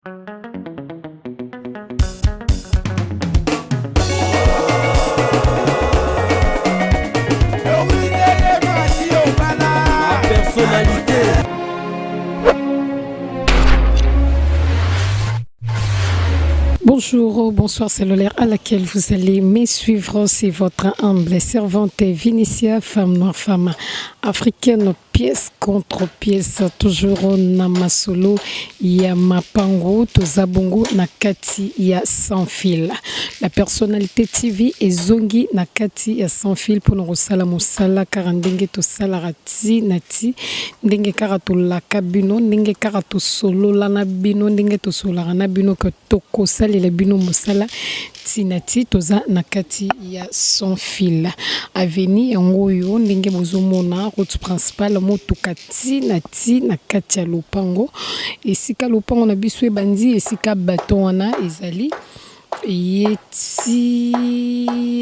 Personnalité. Bonjour, bonsoir, c'est l'heure à laquelle vous allez me suivre. C'est votre humble servante Vinicia, femme noire, femme africaine, pièce contre pièce, toujours na masolo ya mapango, tozabongo na kati ya sans fil. La personnalité TV est zongi na kati ya sans fil pour nous sala musala karandenge to salarati nati ndenge karato la kabino ndenge karato solo lana bino ndenge to solara na bino que toko sali le bino musala tinati toza na kati ya sans fil. Aveni yangoyo ndenge bozomona route principale motuka tinati na kati ya lopango esika lopango na biso ebandi esika baton wana ezali yeti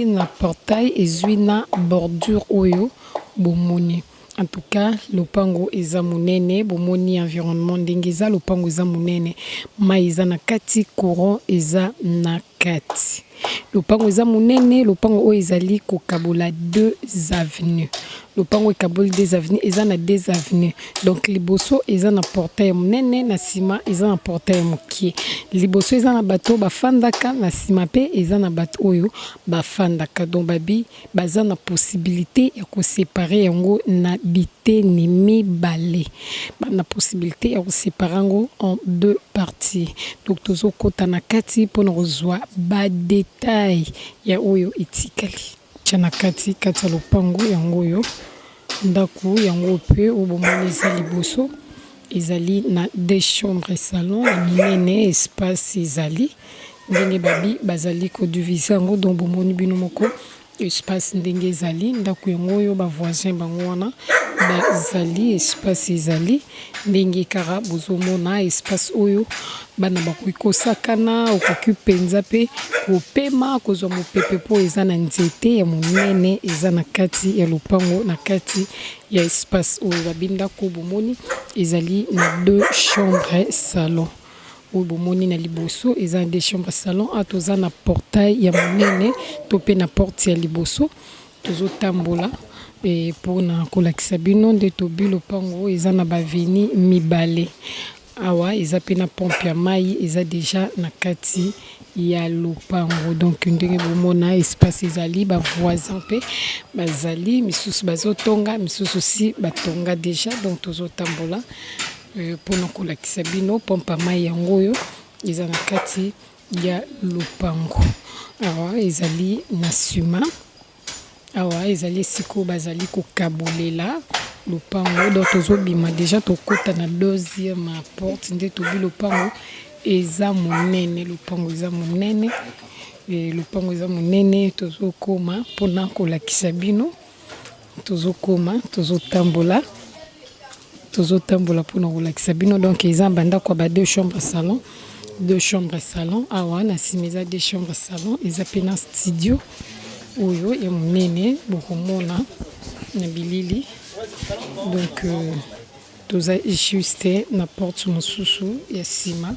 na portail ezwi na bordure oyo bomoni. En tout cas, lopango eza munene, bomoni environnement ndenge eza lopango eza munene, ma eza na kati, courant eza na kati. Lopango eza munene, lopango oyo ezali kokabola 2 avenues. Lopango ekaboli 2 avenues, eza na 2 avenues. Donc liboso eza na portail munene, na sima eza na portail mokie. Liboso eza na bato bafandaka, na sima pe eza na bato oyo bafandaka. Donc babi baza na possibilité ya ko séparer yango na biteni mibale. Na possibilité ya ko séparer yango en 2 parties. Donc tozo kota na kati pona kozwa ba détail ya oyo etikali. Chana kati kati lopango yango yo ndaku yango pe obomoni eza liboso ezali na 2 chambres salon ya minene espace ezali ndenge babi bazali ko diviser yango donc bomoni bino moko espace ndenge ezali ndaku yango yo ba voisin bango wana bazali espace ezali ndenge kara bozomona espace oyo bana bakosakana okoki penza pe kopema kozwa mopepe po eza na nzete ya monene eza na kati ya lopango na kati ya espace oyo babinda ko bomoni ezali na 2 chambres salon oyo bomoni na liboso eza 2 chambres salon atoza na portail ya monene to pe na porte ya liboso tozotambola et pour na kolakisa bino nde tobi lopango eza na baveni mibale awa eza pe na pompe ya mai eza deja na kati ya lopango donc ndenge bomona espace ezali ba voisin pe bazali misusu bazotonga misusu si batonga deja donc tozotambola pour na kolakisa bino pompe ya mai yango oyo eza na kati ya lopango awa ezali na sima awa ezali siko bazali kokabolela lopango donc tozobima deja tokota na 2e porte nde tobi lopango eza monene lopango eza monene lopango eza monene tozokoma mpona kolakisa bino tozokoma tozotambola mpona kolakisa bino donc eza bandako ba 2 chambres salon awa na nsima eza 2 chambres salon eza pe na studio oyo ya monene bokomona na bilili donc toza juste na porte mosusu ya sima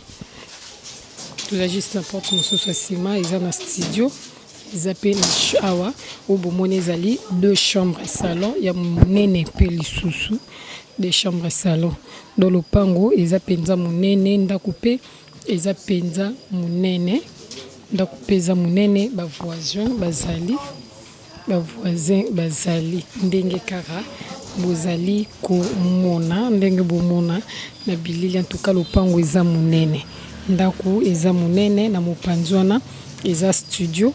eza na studio eza pe na awa oyo bomoni ezali 2 chambres salon ya monene pe lisusu 2 chambres salon do lopango eza penza monene ndako pe eza penza monene ndako pe eza monene bavoisin bazali ndenge kara bozali komona ndenge bomona na bilili en tout cas lopango eza monene ndako eza monene na mopanzi wana eza studio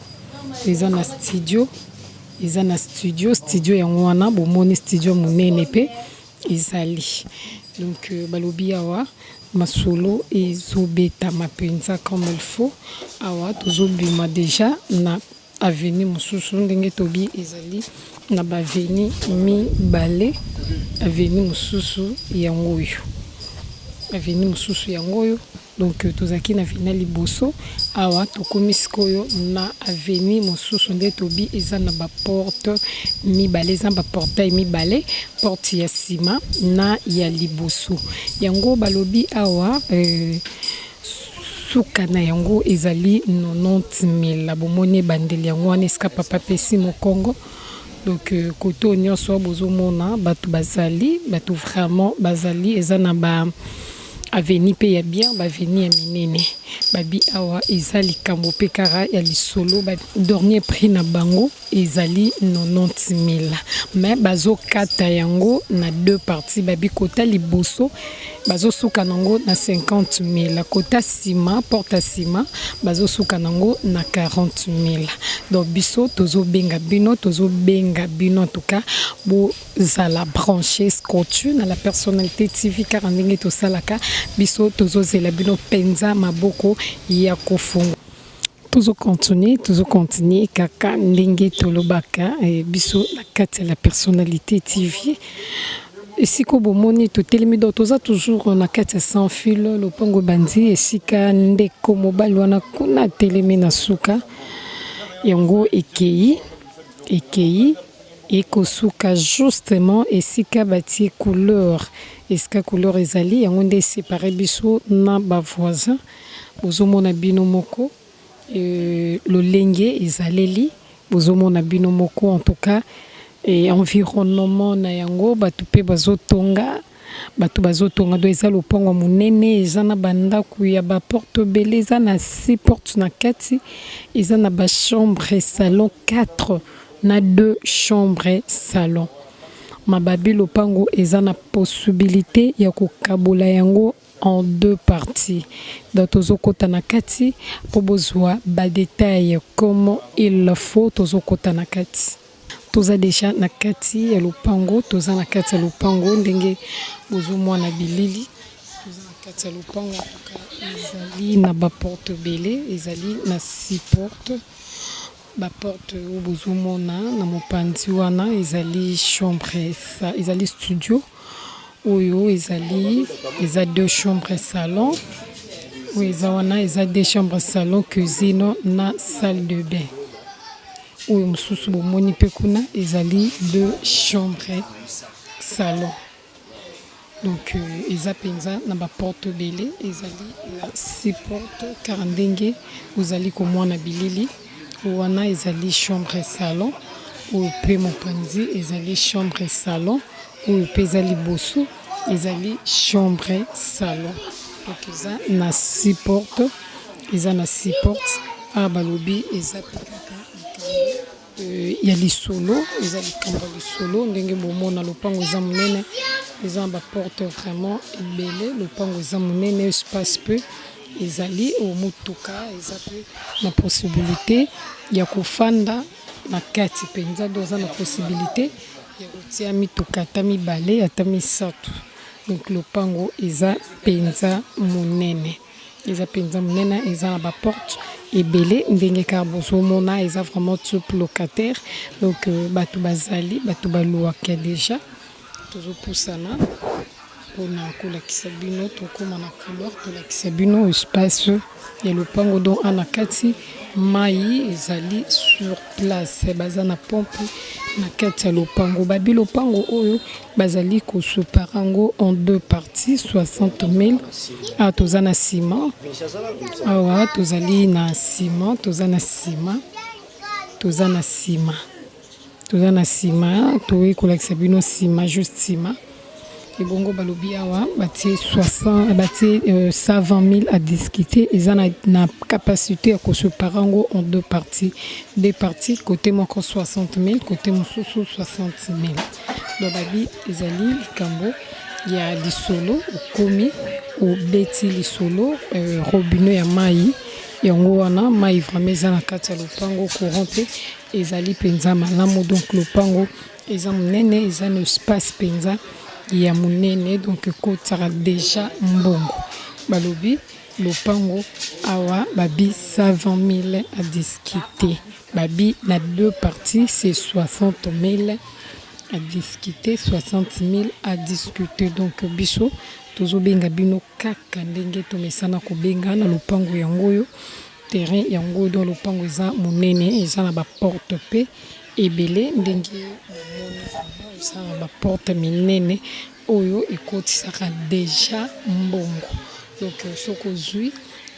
yango wana bomoni studio monene pe ezali donc balobi awa masolo ezobeta mapenza comme il faut awa tozobima deja na avenue mosusu ndenge tobi ezali na baveni mibale avenue mosusu yango oyo donc tozaki na vina liboso awa tokomi sikoyo na avenue mosusu nde tobi eza na baporte mibale eza baportail mibale porte ya sima na ya liboso yango balobi awa suka na yango ezali 90 000 bomoni bandeli yango wana esika papa pesi mokongo. Donc koto nyonso bozomona bato bazali bato vraiment bazali eza na ba aveni pe ya bien ba aveni ya minene babi awa ezali kambo pe kara ya lisolo ba dernier prix na bango ezali 90 000 mais bazo kata yango na deux parties babi kota liboso bazo suka nango na 50 000 kota sima porte sima bazo suka nango na 40 000 donc biso tozo benga bino en tout cas bo zala branché scotchu na la personnalité TV car ndenge to salaka biso tozo zela bino penza maboko ya kofunga toujours continuer kaka ndenge tolobaka biso la kati la personnalité TV. Esiko bomoni to telemi do toza toujours na kati sans fil le pango bandi esika ndeko mobali wana kuna telemi na suka yango ekei ekosuka justement esika batie couleur esika couleur ezali yango nde séparé biso na ba voisin bozomona bino moko lolenge ezaleli bozomona bino moko en tout cas et environnement na yango bato pe bazotonga do eza lopango munene eza na bandako ya ba porte bele eza na 6 portes na kati eza na ba chambre salon 4 na 2 chambres salon mababi lopango eza na possibilité ya kokabola yango en 2 parties. Donc tozokota na kati po bozwa ba détails comment il faut tozokota na kati. Toza déjà na kati ya lopango toza na kati ya lopango ndenge bozomona bilili toza na kati ya lopango en tout cas ezali na ba porte belé ezali na 6 portes ba porte o bozomona na mopanzi wana ezali chambre ezali studio oyo ezali eza 2 chambres salon oyo eza wana eza 2 chambres salon cuisine na salle de bain oyo mosusu bomoni pe kuna ezali 2 chambres salon donc eza penza na ba porte belé ezali na 6 portes car ndenge ozali komona bilili wana ezali chambre salon oyo pe mopanzi ezali chambre salon oyo pe ezali boso ezali chambre salon donc eza na 6 portes eza na 6 portes a balobi eza ya lisolo eza likambo lisolo ndenge bomona lopango eza monene eza ba porte vraiment ebele lopango eza monene espace peu ezali o mutuka eza pe na possibilité ya kofanda na kati penza doza na possibilité ya kotia mituka ata mibale ata misato donc lopango eza penza monene eza na ba porte ebele ndenge ka bozomona eza vraiment type locataire donc bato bazali bato baluaka déjà tozopusana mpona kolakisa bino tokóma na couleur tolakisa bino espace ya lopango donc ana kati mai ezali sur place baza na pompe na kati ya lopango babi lopango oyo bazali kosepara yango en 2 parties 60 000 awa toza na ciment awa tozali na ciment toza na ciment toye kolakisa bino ciment juste ciment ebongo balobi awa batie 120 000 à discuter eza na capacité ya kosepara yango en 2 parties côté moko 60 000 côté mosusu 60 000 donc babi ezali likambo ya lisolo okomi obeti lisolo robinet ya mai yango wana mai vraiment eza na kati ya lopango courant pe ezali penza malamu donc lopango eza monene eza na espace penza ya monene donc kotaka déjà mbongo balobi lopango awa babi 120 000 à discuter babi na 2 parties c'est 60 000 à discuter 60 000 à discuter donc biso tozobenga bino kaka ndenge tomesana kobenga na lopango yango oyo terrain yango do lopango eza monene eza na ba porte pe ebele ndenge eza na ba porte minene oyo ekotisaka déjà mbongo donc soko zui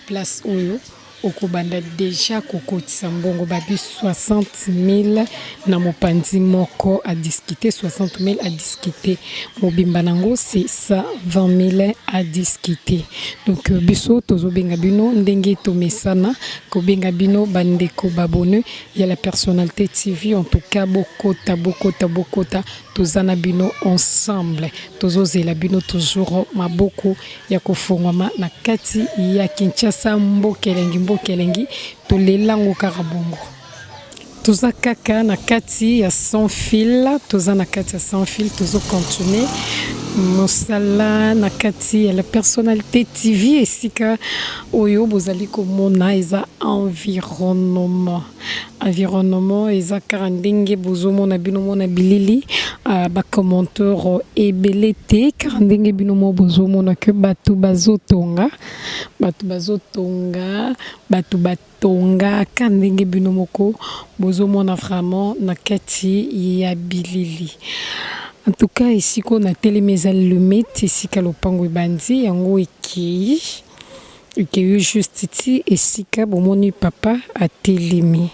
place oyo okobanda déjà kokotisa mbongo babi 60 000 na mopanzi moko à discuter, 60 000 à discuter. Mobimba nango c'est 120 000 à discuter. Donc biso tozo benga bino ndenge to mesana ko benga bino bandeko babone il y a la personnalité TV en tout cas bokota tozana bino ensemble tozo zela bino toujours maboko ya kofongwama na kati ya Kinshasa mbokelengi tolelango kaka bongo toza kaka na kati ya sans fil toza na kati ya sans fil tozo continuer mosala na kati ya la personnalité TV esika oyo bozali komona eza environnement eza kaka ndenge bozomona bino mona bilili ba commentaire ebele te kaka ndenge bino mo bozomona ke bato bazotonga ka ndenge bino moko bozomona vraiment na kati ya bilili. En tout cas, ici qu'on a télémisé le métier, ici qu'à l'opango bandi, yango ekei juste ici, ici qu'à bomoni papa a télémi,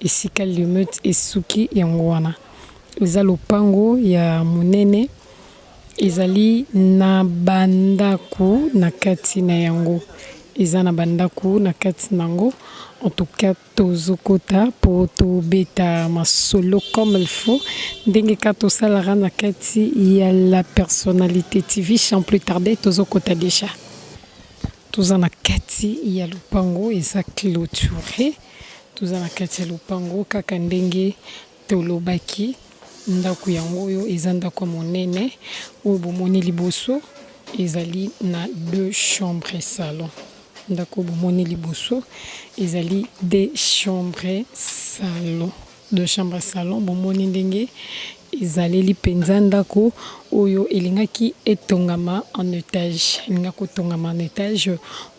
ici qu'à le métier esuki yango wana. Iza l'opango ya monene, izali na bandaku na kati na yango. Iza na bandaku na kati nango. En tout cas, tozokota pour to beta masolo comme il faut. Ndenge kato salara na kati il y a la personnalité TV sans plus tarder tozokota déjà. Tozana kati il y a lupango eza clôturé. Tozana kati lupango kaka ndenge tolobaki ndako yango yo eza ndako monene oyo bomoni liboso ezali na 2 chambres et salon. Ndako bomoni liboso ezali des chambres salon bomoni ndenge ezali lipenza ndako oyo elingaki etongama en étage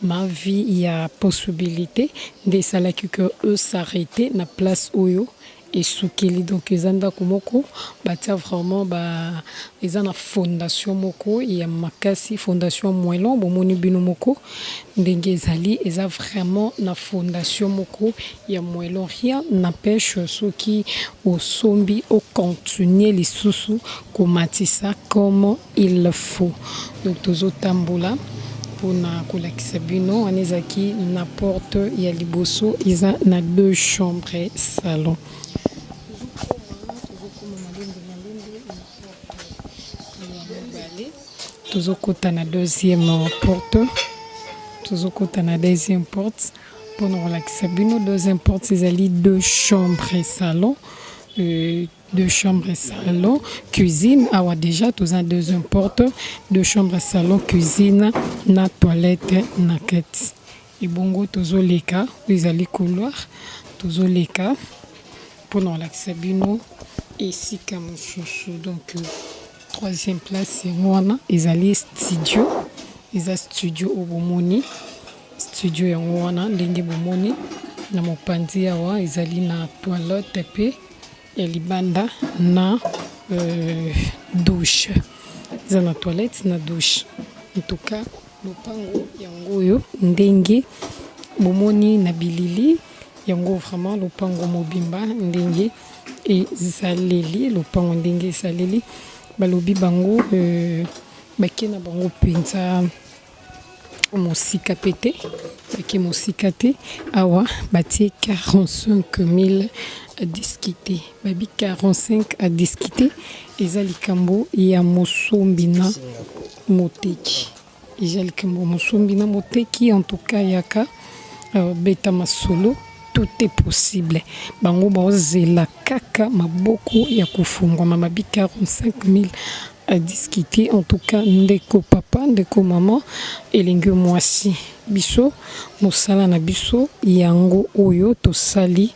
ma vie ya possibilité de salaki que eux s'arrêter na place oyo esukeli donc ezanda komoko batia vraiment eza na fondation moko ya makasi fondation moellon bomoni bino moko ndenge ezali eza vraiment na fondation moko ya moellon rien n'empêche soki osombi au continuer lisusu komatisa comme il faut donc tozotambola pona kolakisa bino anezaki na porte ya liboso eza na 2 chambres salon. Tozokota na deuxième porte pour nous relaxer bino deuxième porte ezali 2 chambres salon 2 chambres salon cuisine awa déjà toza deuxième porte 2 chambres salon cuisine na toilette na kati ebongo tozoleka ezali couloir tozoleka pour nous relaxer bino esika mosusu donc troisième place c'est wana ezali studio eza studio obomoni studio yango wana ndenge bomoni na mopanzi awa ezali na toilette pe ya libanda na douche eza na toilette na douche en tout cas lopango yango oyo ndenge bomoni na bilili yango vraiment lopango mobimba ndenge ezaleli lopango ndenge ezaleli balobi bango bakena bango penza mosika pete baki mosika te awa batie 45 000 à discuter babi 45 à discuter eza likambo ya mosombi na moteki en tout cas yaka beta masolo tout est possible bango bazela kaka maboko ya kufungwa mabi 45 000 à discuter en tout cas ndeko papa ndeko maman elingi mwasi biso mosala na biso yango oyo tosali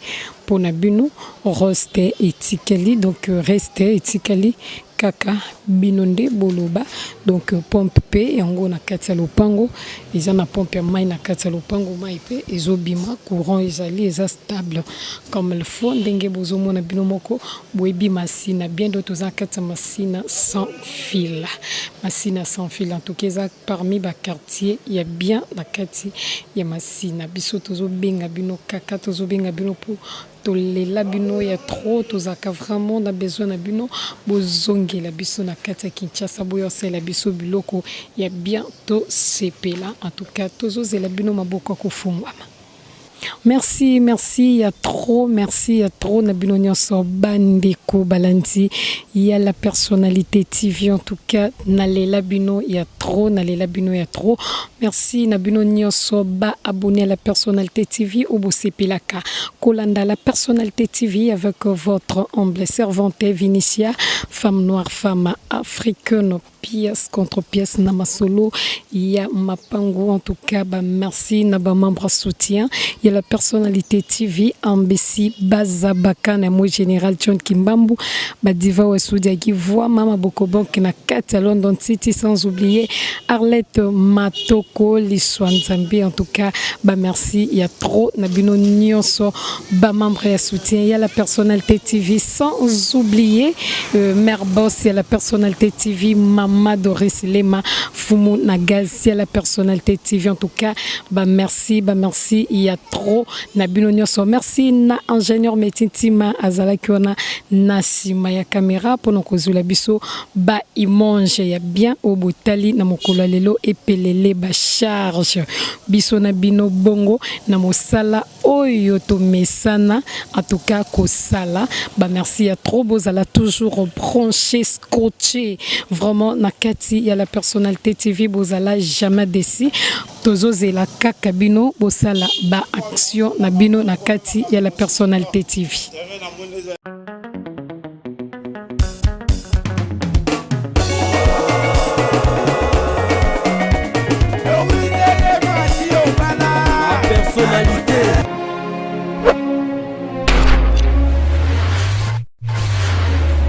pona bino roste etikali donc reste etikali kaka binonde boloba donc pompe pe yango na kati ya lopango eza na pompe ya mai na kati ya lopango mai pe ezobima courant ezali eza stable comme il faut ndenge bozomona bino moko boyebi masina bien d'autres za kati ya masina sans fil masina sans fil en tout cas eza parmi ba quartier ya bien na kati ya masina biso tozobenga bino kaka tozobenga bino pour tolela bino ya trop tozaka vraiment na besoin na bino bozongela biso na kati ya Kinshasa boyosela biso biloko ya bien to sepela en tout cas tozozela bino maboko kofungwama. Merci, merci, il y a trop Nabino Nyonso Bandeko Balanti, il y a la personnalité TV en tout cas, Nalela Bino, il y a trop, Nalela Bino, il y a trop. Merci Nabino Nyonso Ba abonné à la personnalité TV au Bosepelaka. Kolanda la personnalité TV avec votre humble servante Vinicia, femme noire, femme africaine, pièce contre pièce Namasolo, il y a Mapango en tout cas, bah merci Naba membre soutien, il y a la personnalité TV Ambessi Bazabaka na moi général John Kimbambu, bah diva Wesoudia qui voit Mama Bokobon qui na à London City sans oublier Arlette Matoko Liswan Zambi en tout cas, bah merci, il y a trop Nabino Nyonso, bah membre et soutien, il y a la personnalité TV sans oublier Mère Boss, il y a la personnalité TV Mama Doris Lema Fumu Nagazi, la personnalité TV en tout cas bah merci il y a trop Nabino Nyonso merci na ingénieur Metintima azalaki wana na sima ya caméra pour nous kozula biso ba imonge ya bien au botali na mokolo lelo epelele ba charge biso na bino bongo na mosala oyo to mesana en tout cas kosala bah merci il y a trop bozala toujours branché scotché vraiment na kati ya la personnalité TV bozala jamais déçu tozozela kaka bino bosala ba action na bino na kati ya la personnalité TV. Personnalité